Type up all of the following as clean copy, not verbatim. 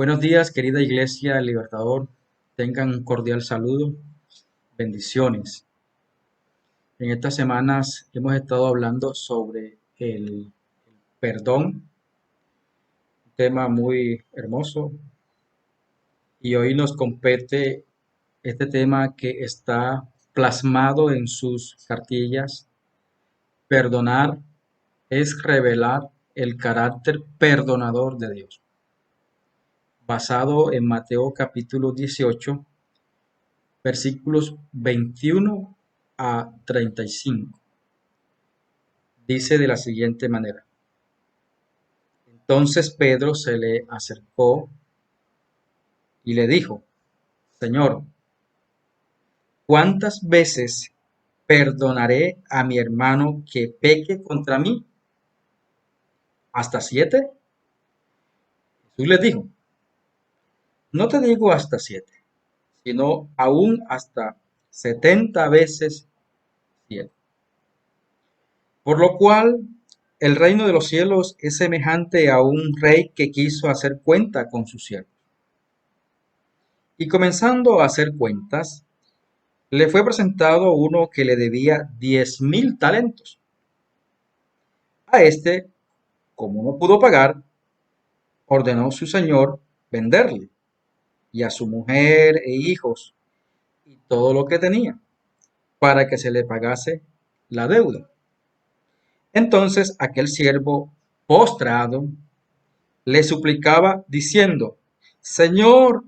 Buenos días, querida Iglesia El Libertador. Tengan un cordial saludo. Bendiciones. En estas semanas hemos estado hablando sobre el perdón, un tema muy hermoso. Y hoy nos compete este tema que está plasmado en sus cartillas. Perdonar es revelar el carácter perdonador de Dios, basado en Mateo capítulo 18, versículos 21 a 35. Dice de la siguiente manera: Entonces Pedro se le acercó y le dijo: Señor, ¿cuántas veces perdonaré a mi hermano que peque contra mí? ¿Hasta 7? Jesús le dijo: No te digo hasta 7, sino aún hasta 70 veces 7. Por lo cual, el reino de los cielos es semejante a un rey que quiso hacer cuenta con sus siervos. Y comenzando a hacer cuentas, le fue presentado uno que le debía 10.000 talentos. A este, como no pudo pagar, ordenó su señor venderle, y a su mujer e hijos, y todo lo que tenía, para que se le pagase la deuda. Entonces aquel siervo, postrado, le suplicaba diciendo: Señor,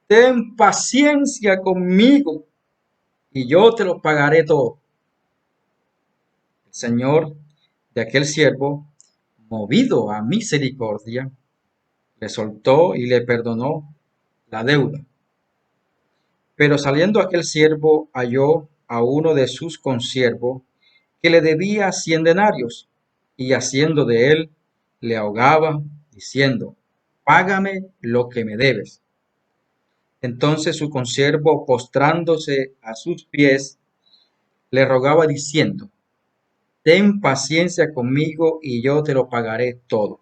ten paciencia conmigo, y yo te lo pagaré todo. El señor de aquel siervo, movido a misericordia, le soltó y le perdonó la deuda. Pero saliendo aquel siervo halló a uno de sus consiervos que le debía 100 denarios, y haciendo de él, le ahogaba, diciendo: Págame lo que me debes. Entonces su consiervo, postrándose a sus pies, le rogaba diciendo: Ten paciencia conmigo y yo te lo pagaré todo.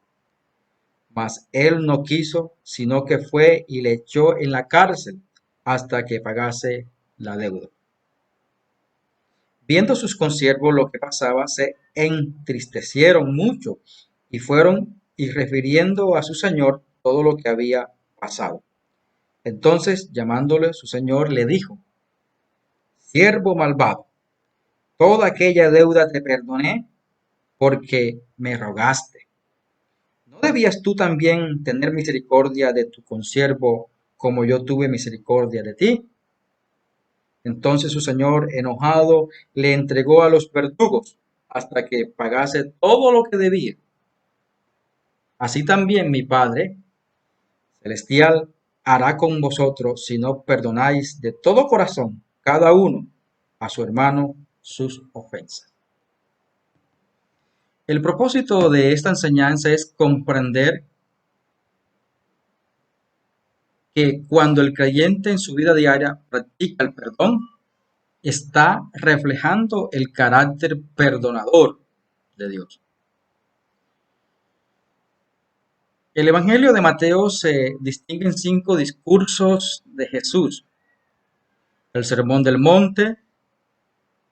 Mas él no quiso, sino que fue y le echó en la cárcel hasta que pagase la deuda. Viendo sus consiervos lo que pasaba, se entristecieron mucho y fueron y refiriendo a su señor todo lo que había pasado. Entonces, llamándole su señor, le dijo: Siervo malvado, toda aquella deuda te perdoné porque me rogaste. ¿No debías tú también tener misericordia de tu consiervo como yo tuve misericordia de ti? Entonces su señor, enojado, le entregó a los verdugos hasta que pagase todo lo que debía. Así también mi Padre celestial hará con vosotros si no perdonáis de todo corazón cada uno a su hermano sus ofensas. El propósito de esta enseñanza es comprender que cuando el creyente en su vida diaria practica el perdón, está reflejando el carácter perdonador de Dios. El Evangelio de Mateo se distingue en 5 discursos de Jesús: el Sermón del Monte,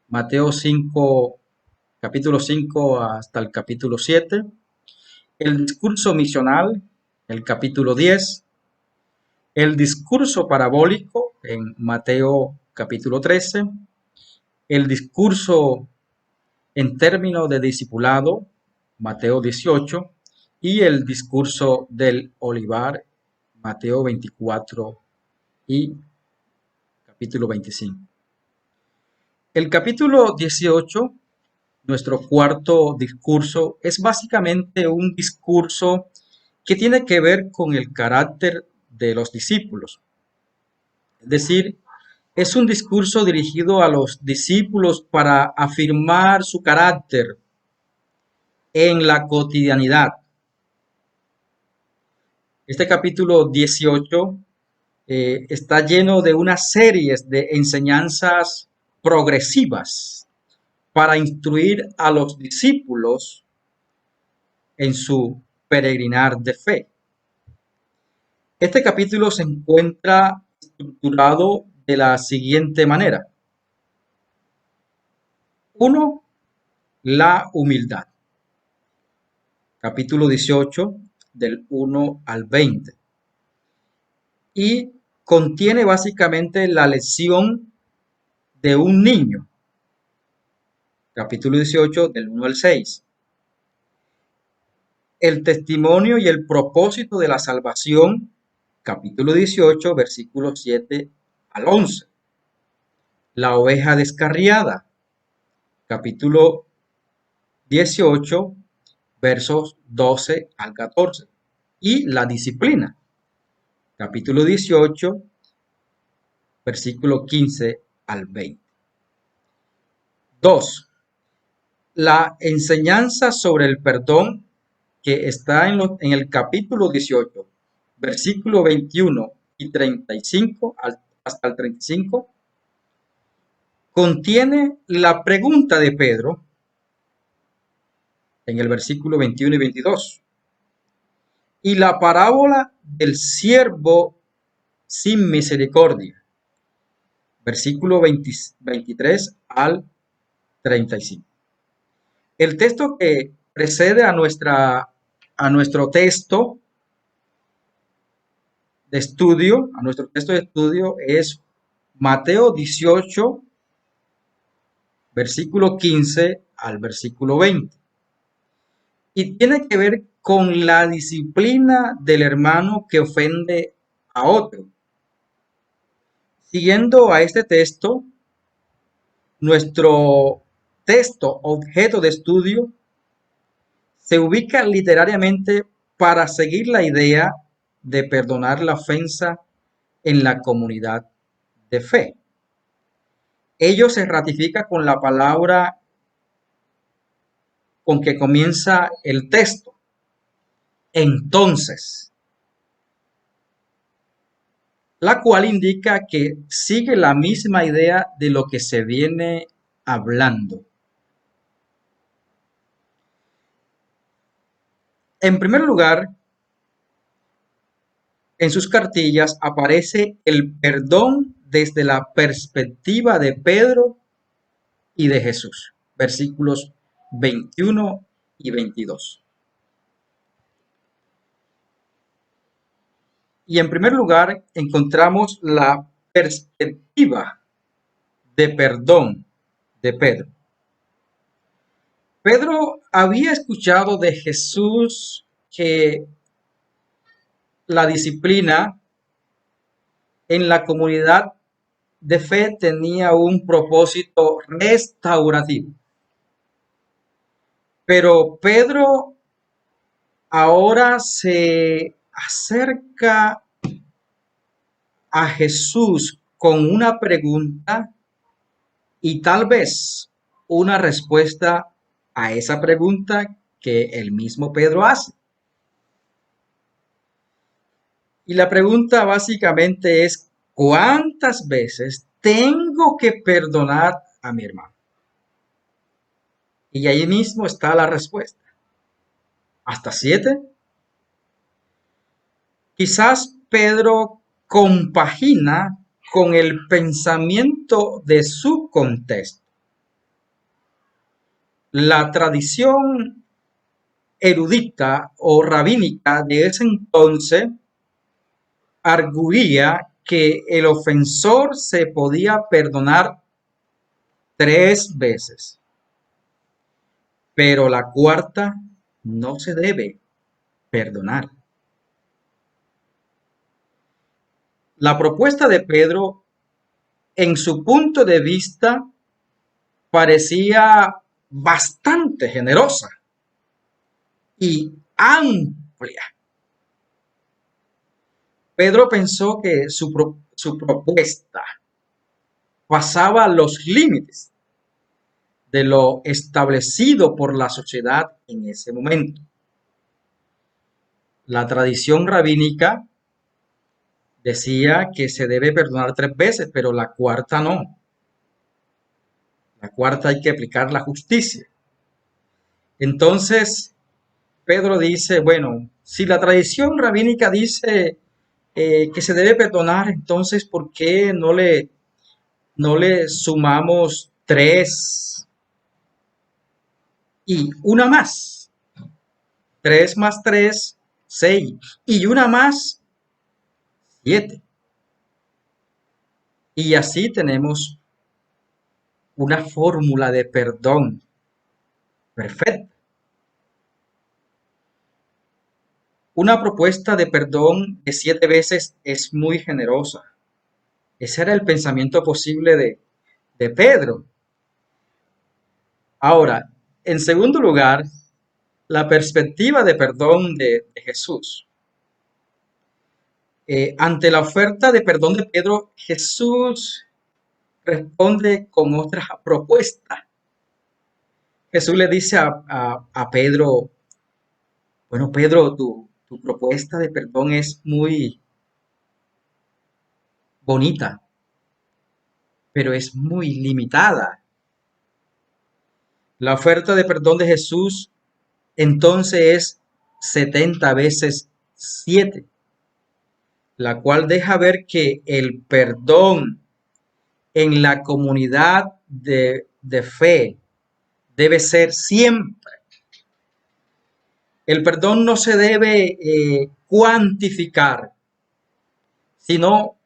Mateo 5, capítulo 5 hasta el capítulo 7, el discurso misional, el capítulo 10, el discurso parabólico en Mateo capítulo 13, el discurso en términos de discipulado, Mateo 18, y el discurso del olivar, Mateo 24 y capítulo 25. El capítulo 18, nuestro cuarto discurso, es básicamente un discurso que tiene que ver con el carácter de los discípulos. Es decir, es un discurso dirigido a los discípulos para afirmar su carácter en la cotidianidad. Este capítulo 18 está lleno de una serie de enseñanzas progresivas para instruir a los discípulos en su peregrinar de fe. Este capítulo se encuentra estructurado de la siguiente manera. Uno, la humildad. Capítulo 18, del 1 al 20. Y contiene básicamente la lesión de un niño. Capítulo 18, del 1 al 6. El testimonio y el propósito de la salvación. Capítulo 18, versículos 7 al 11. La oveja descarriada. Capítulo 18, versos 12 al 14. Y la disciplina. Capítulo 18, versículo 15 al 20. 2. La enseñanza sobre el perdón que está en el capítulo 18, versículo 21 y 35 hasta el 35, contiene la pregunta de Pedro en el versículo 21 y 22 y la parábola del siervo sin misericordia, versículo 23 al 35. El texto que precede a nuestro texto de estudio, es Mateo 18, versículo 15 al versículo 20. Y tiene que ver con la disciplina del hermano que ofende a otro. Siguiendo a este texto, nuestro texto objeto de estudio se ubica literariamente para seguir la idea de perdonar la ofensa en la comunidad de fe. Ello se ratifica con la palabra con que comienza el texto. Entonces, la cual indica que sigue la misma idea de lo que se viene hablando. En primer lugar, en sus cartillas aparece el perdón desde la perspectiva de Pedro y de Jesús, versículos 21 y 22. Y en primer lugar encontramos la perspectiva de perdón de Pedro. Pedro había escuchado de Jesús que la disciplina en la comunidad de fe tenía un propósito restaurativo. Pero Pedro ahora se acerca a Jesús con una pregunta y tal vez una respuesta a esa pregunta que el mismo Pedro hace. Y la pregunta básicamente es, ¿cuántas veces tengo que perdonar a mi hermano? Y ahí mismo está la respuesta. ¿Hasta 7? Quizás Pedro compagina con el pensamiento de su contexto. La tradición erudita o rabínica de ese entonces arguía que el ofensor se podía perdonar 3 veces, pero la cuarta no se debe perdonar. La propuesta de Pedro, en su punto de vista, parecía bastante generosa y amplia. Pedro pensó que su propuesta pasaba los límites de lo establecido por la sociedad en ese momento. La tradición rabínica decía que se debe perdonar 3 veces, pero la cuarta no. La cuarta hay que aplicar la justicia. Entonces, Pedro dice, bueno, si la tradición rabínica dice que se debe perdonar, entonces, ¿por qué no le sumamos tres y una más? Tres más tres, seis. Y una más, siete. Y así tenemos una fórmula de perdón perfecta. Una propuesta de perdón de 7 veces es muy generosa. Ese era el pensamiento posible de Pedro. Ahora, en segundo lugar, la perspectiva de perdón de Jesús. Ante la oferta de perdón de Pedro, Jesús responde con otra propuesta. Jesús le dice a Pedro, bueno, Pedro, tu propuesta de perdón es muy bonita, pero es muy limitada. La oferta de perdón de Jesús entonces es 70 veces 7, la cual deja ver que el perdón en la comunidad de fe debe ser siempre. El perdón no se debe cuantificar, sino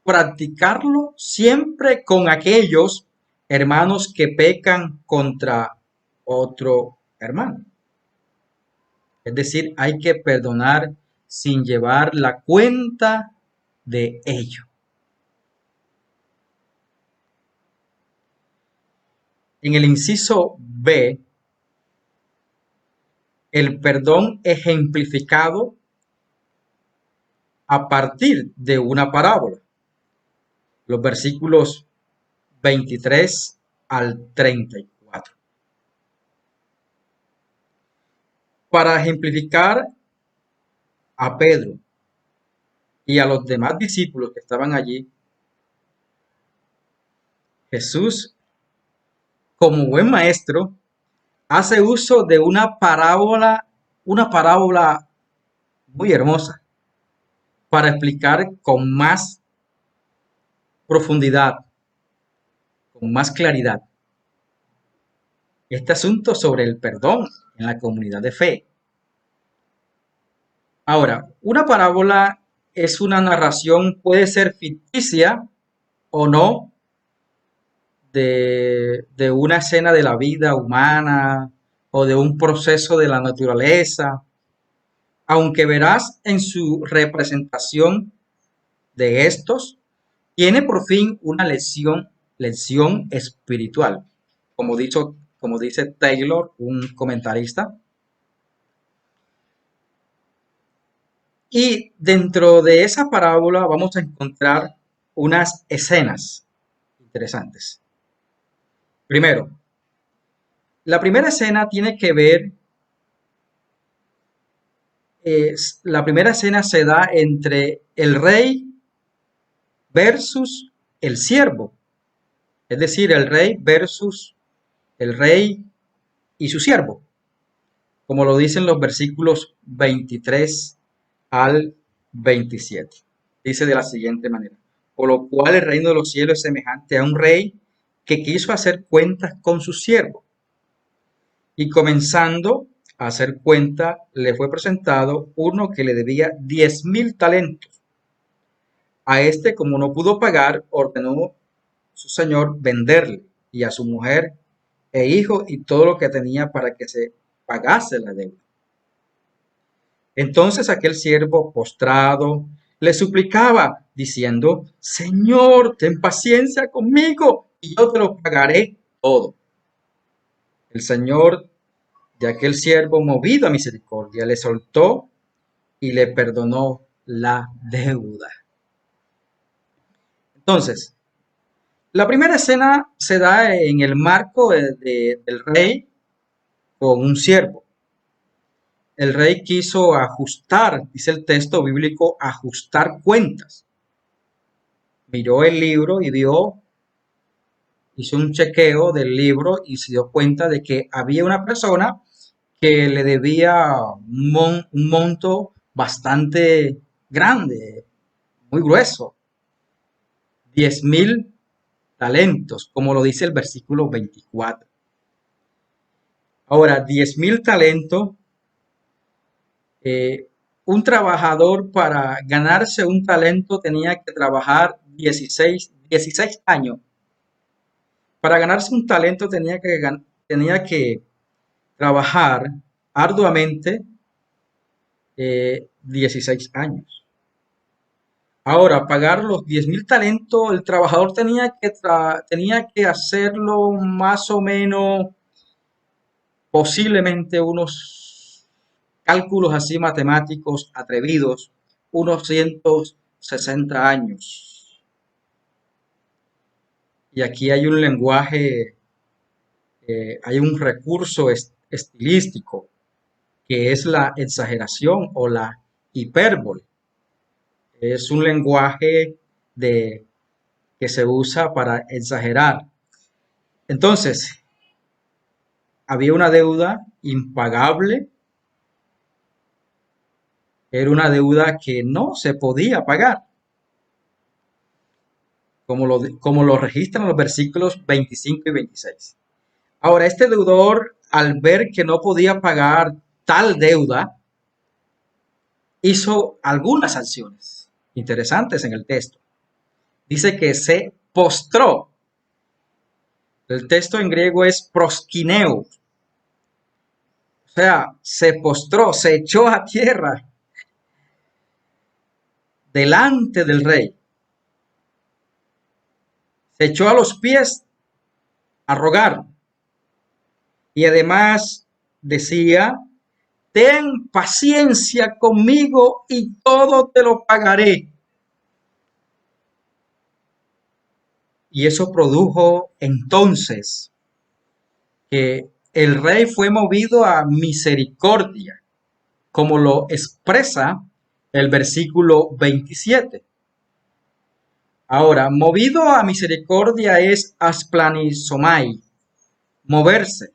practicarlo siempre con aquellos hermanos que pecan contra otro hermano. Es decir, hay que perdonar sin llevar la cuenta de ello. En el inciso B, el perdón ejemplificado a partir de una parábola. Los versículos 23 al 34. Para ejemplificar a Pedro y a los demás discípulos que estaban allí, Jesús, como buen maestro, hace uso de una parábola muy hermosa para explicar con más profundidad, con más claridad, este asunto sobre el perdón en la comunidad de fe. Ahora, una parábola es una narración, puede ser ficticia o no, de una escena de la vida humana o de un proceso de la naturaleza, aunque verás en su representación de estos, tiene por fin una lección espiritual, como dice Taylor, un comentarista. Y dentro de esa parábola vamos a encontrar unas escenas interesantes. Primero, la primera escena tiene que ver, la primera escena se da entre el rey versus el siervo, es decir, el rey versus el rey y su siervo, como lo dicen los versículos 23 al 27. Dice de la siguiente manera: por lo cual el reino de los cielos es semejante a un rey que quiso hacer cuentas con su siervo. Y comenzando a hacer cuenta, le fue presentado uno que le debía 10,000 talentos. A este, como no pudo pagar, ordenó su señor venderle y a su mujer e hijo y todo lo que tenía para que se pagase la deuda. Entonces aquel siervo postrado le suplicaba, diciendo: Señor, ten paciencia conmigo y yo te lo pagaré todo. El señor de aquel siervo, movido a misericordia, le soltó y le perdonó la deuda. Entonces, la primera escena se da en el marco del rey con un siervo. El rey quiso ajustar, dice el texto bíblico, ajustar cuentas. Miró el libro y hizo un chequeo del libro y se dio cuenta de que había una persona que le debía un monto bastante grande, muy grueso, 10.000 talentos, como lo dice el versículo 24. Ahora, 10.000 talentos, eh, un trabajador para ganarse un talento tenía que trabajar 16 años. Para ganarse un talento tenía que trabajar arduamente 16 años. Ahora, pagar los 10.000 talentos, el trabajador tenía que hacerlo más o menos, posiblemente unos cálculos así matemáticos atrevidos, unos 160 años. Y aquí hay un lenguaje, hay un recurso estilístico, que es la exageración o la hipérbole. Es un lenguaje que se usa para exagerar. Entonces, había una deuda impagable, era una deuda que no se podía pagar, como lo registran los versículos 25 y 26. Ahora, este deudor, al ver que no podía pagar tal deuda, hizo algunas acciones interesantes en el texto. Dice que se postró. El texto en griego es proskineo. O sea, se postró, se echó a tierra delante del rey. Se echó a los pies a rogar. Y además decía, ten paciencia conmigo y todo te lo pagaré. Y eso produjo entonces que el rey fue movido a misericordia, como lo expresa el versículo 27. Ahora, movido a misericordia es asplanisomai, moverse,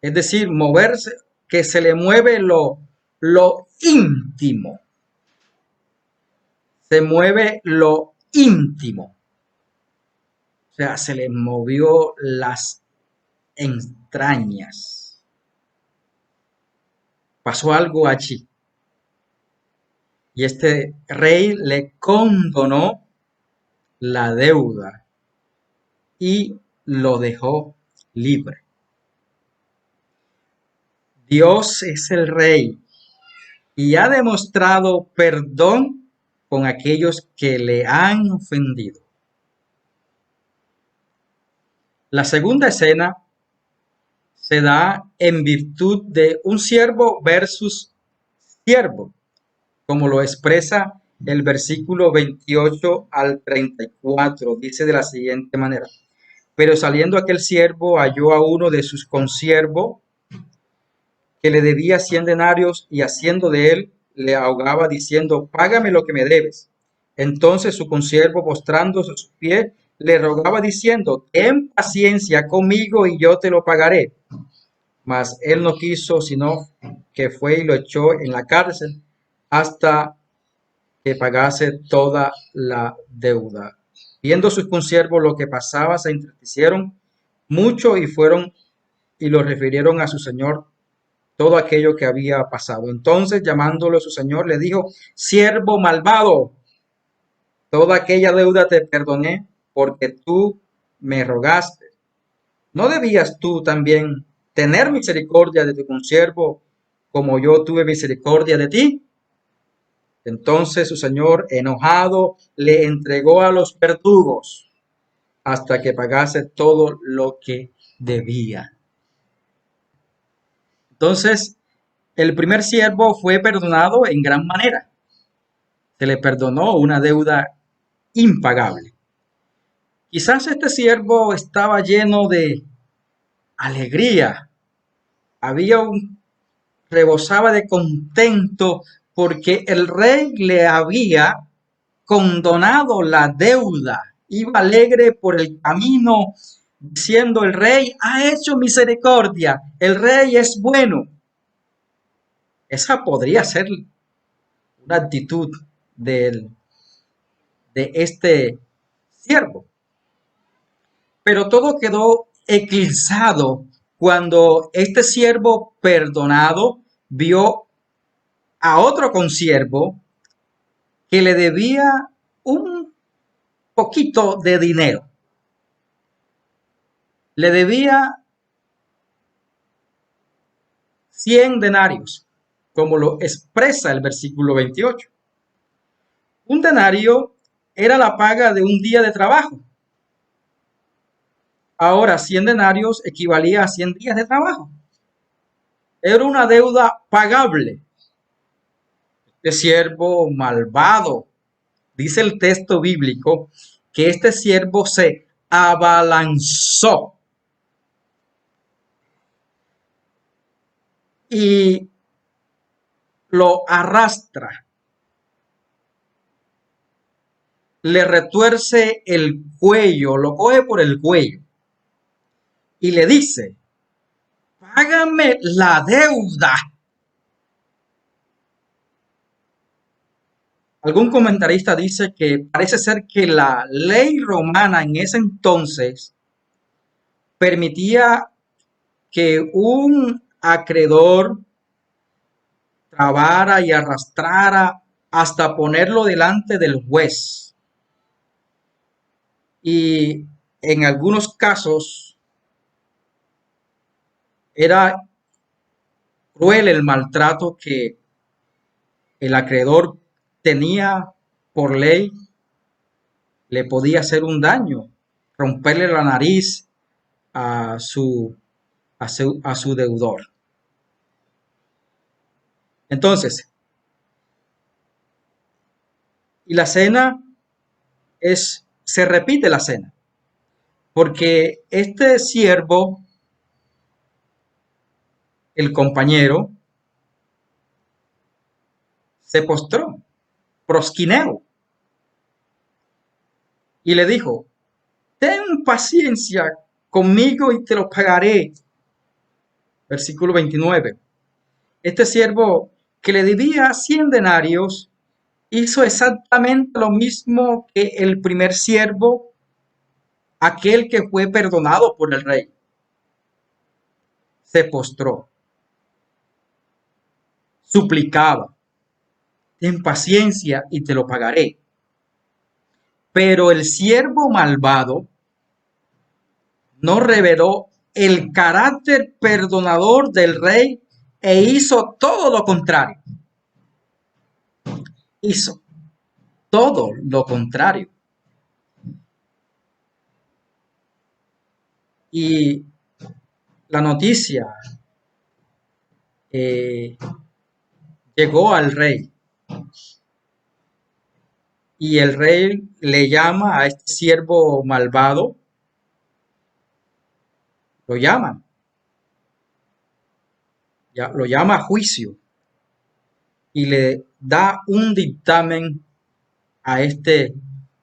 es decir, moverse, que se le mueve lo íntimo, se mueve lo íntimo, o sea, se le movió las entrañas, pasó algo allí, y este rey le condonó la deuda y lo dejó libre. Dios es el rey y ha demostrado perdón con aquellos que le han ofendido. La segunda escena se da en virtud de un siervo versus siervo, como lo expresa el versículo 28 al 34. Dice de la siguiente manera: pero saliendo aquel siervo halló a uno de sus consiervos que le debía 100 denarios, y haciendo de él le ahogaba diciendo, págame lo que me debes. Entonces su consiervo, postrándose a sus pies, le rogaba diciendo, ten paciencia conmigo y yo te lo pagaré. Mas él no quiso, sino que fue y lo echó en la cárcel hasta que pagase toda la deuda. Viendo sus consiervos lo que pasaba, se entristecieron mucho y fueron y lo refirieron a su señor todo aquello que había pasado. Entonces, llamándolo a su señor, le dijo, siervo malvado, toda aquella deuda te perdoné porque tú me rogaste. ¿No debías tú también tener misericordia de tu consiervo como yo tuve misericordia de ti? Entonces su señor, enojado, le entregó a los verdugos hasta que pagase todo lo que debía. Entonces, el primer siervo fue perdonado en gran manera. Se le perdonó una deuda impagable. Quizás este siervo estaba lleno de alegría, rebosaba de contento porque el rey le había condonado la deuda. Iba alegre por el camino diciendo, el rey ha hecho misericordia, el rey es bueno. Esa podría ser una actitud del de este siervo. Pero todo quedó eclipsado cuando este siervo perdonado vio a otro consiervo que le debía un poquito de dinero. Le debía 100 denarios, como lo expresa el versículo 28. Un denario era la paga de un día de trabajo. Ahora, 100 denarios equivalía a 100 días de trabajo. Era una deuda pagable. Este siervo malvado, dice el texto bíblico, que este siervo se abalanzó y lo arrastra, le retuerce el cuello, lo coge por el cuello y le dice: págame la deuda. Algún comentarista dice que parece ser que la ley romana en ese entonces permitía que un acreedor trabara y arrastrara hasta ponerlo delante del juez. Y en algunos casos era cruel el maltrato que el acreedor tenía por ley, le podía hacer un daño, romperle la nariz a su deudor. Entonces, y la cena se repite la cena, porque este siervo, el compañero, se postró, prosquineo, y le dijo: ten paciencia conmigo y te lo pagaré. Versículo 29. Este siervo que le debía 100 denarios hizo exactamente lo mismo que el primer siervo, aquel que fue perdonado por el rey. Se postró, suplicaba: ten paciencia y te lo pagaré. Pero el siervo malvado no reveló el carácter perdonador del rey e hizo todo lo contrario. Hizo todo lo contrario. Y la noticia llegó al rey. Y el rey le llama a este siervo malvado, lo llama a juicio y le da un dictamen a este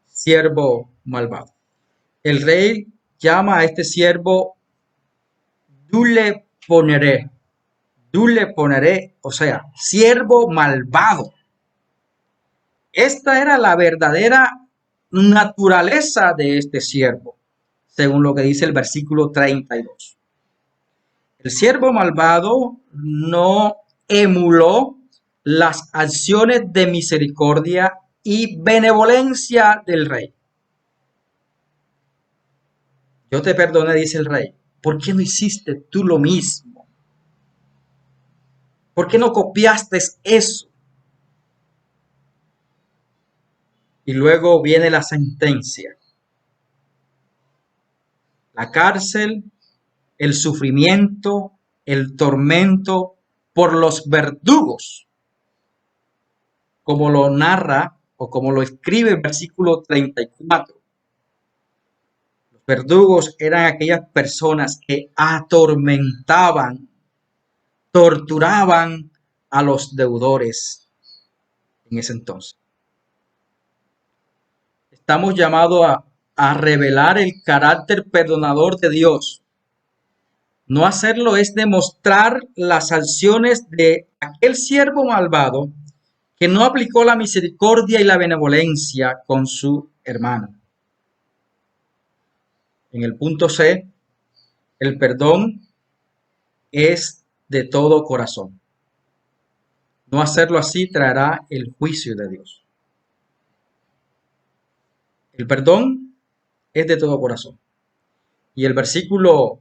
siervo malvado. El rey llama a este siervo Dule poneré, o sea, siervo malvado. Esta era la verdadera naturaleza de este siervo, según lo que dice el versículo 32. El siervo malvado no emuló las acciones de misericordia y benevolencia del rey. Yo te perdoné, dice el rey. ¿Por qué no hiciste tú lo mismo? ¿Por qué no copiaste eso? Y luego viene la sentencia. La cárcel, el sufrimiento, el tormento por los verdugos, como lo narra o como lo escribe el versículo 34. Los verdugos eran aquellas personas que atormentaban, torturaban a los deudores en ese entonces. Estamos llamados a revelar el carácter perdonador de Dios. No hacerlo es demostrar las acciones de aquel siervo malvado que no aplicó la misericordia y la benevolencia con su hermano. En el punto C, el perdón es de todo corazón. No hacerlo así traerá el juicio de Dios. El perdón es de todo corazón. Y el versículo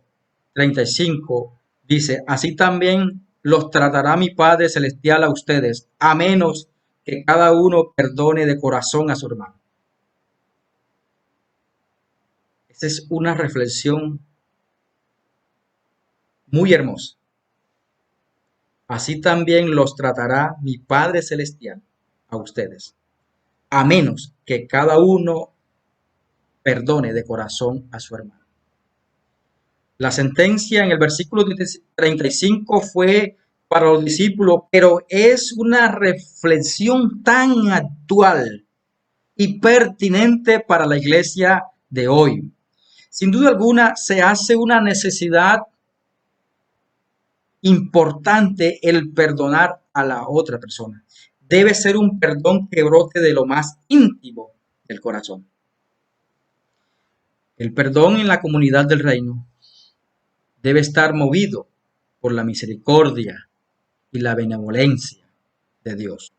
35 dice, así también los tratará mi Padre Celestial a ustedes, a menos que cada uno perdone de corazón a su hermano. Esa es una reflexión muy hermosa. Así también los tratará mi Padre Celestial a ustedes, a menos que cada uno perdone de corazón a su hermano. La sentencia en el versículo 35 fue para los discípulos, pero es una reflexión tan actual y pertinente para la iglesia de hoy. Sin duda alguna, se hace una necesidad importante el perdonar a la otra persona. Debe ser un perdón que brote de lo más íntimo del corazón. El perdón en la comunidad del reino debe estar movido por la misericordia y la benevolencia de Dios.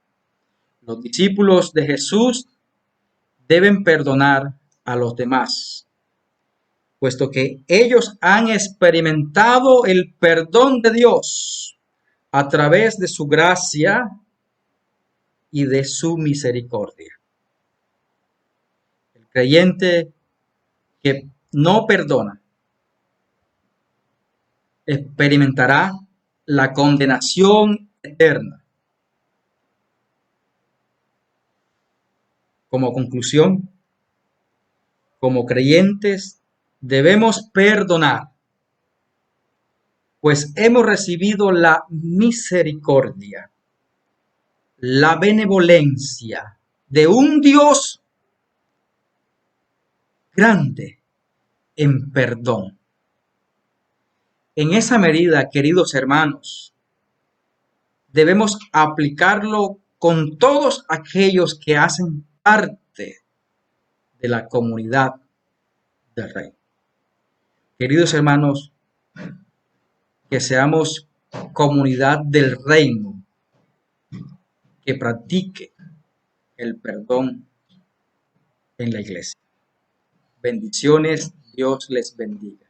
Los discípulos de Jesús deben perdonar a los demás, puesto que ellos han experimentado el perdón de Dios a través de su gracia y de su misericordia. El creyente que no perdona experimentará la condenación eterna. Como conclusión, como creyentes debemos perdonar, pues hemos recibido la misericordia, la benevolencia de un Dios grande en perdón. En esa medida, queridos hermanos, debemos aplicarlo con todos aquellos que hacen parte de la comunidad del Rey. Queridos hermanos, que seamos comunidad del reino, que practique el perdón en la iglesia. Bendiciones, Dios les bendiga.